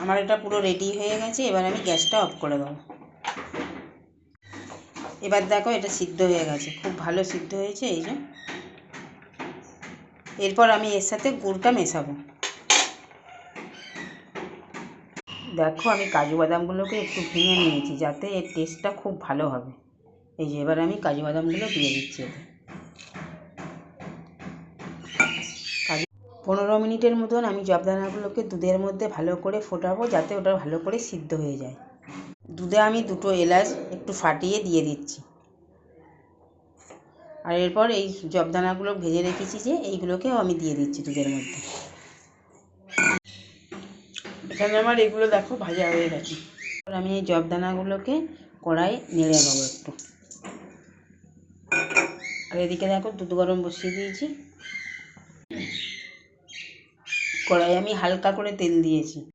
আমার এটা পুরো রেডি হয়ে গেছে। এবার আমি গ্যাসটা অফ করে দেবো। এবার দেখো এটা সিদ্ধ হয়ে গেছে, খুব ভালো সিদ্ধ হয়েছে। এই যে এরপর আমি এর সাথে গুড়টা মেশাবো। দেখো আমি কাজু বাদামগুলোকে একটু ভেঙে নিয়েছি যাতে এর টেস্টটা খুব ভালো হবে। এই যে এবার আমি কাজু বাদামগুলো দিয়ে দিচ্ছি এতে। 15 মিনিটের মতন আমি জবদানাগুলোকে দুধের মধ্যে ভালো করে ফোটাবো যাতে ওটা ভালো করে সিদ্ধ হয়ে যায়। দুধে আমি 2টো এলাচ একটু ফাটিয়ে দিয়ে দিচ্ছি। আর এরপর এই জবদানাগুলো ভেজে রেখেছি যে এইগুলোকেও আমি দিয়ে দিচ্ছি দুধের মধ্যে। এখানে আমার এগুলো দেখো ভাজা হয়ে গেছে। এবার আমি এই জবদানাগুলোকে কড়াই নেড়ে নেবো একটু। আর এদিকে দেখো দুধ গরম বসিয়ে দিয়েছি। কড়াই আমি হালকা করে তেল দিয়েছি।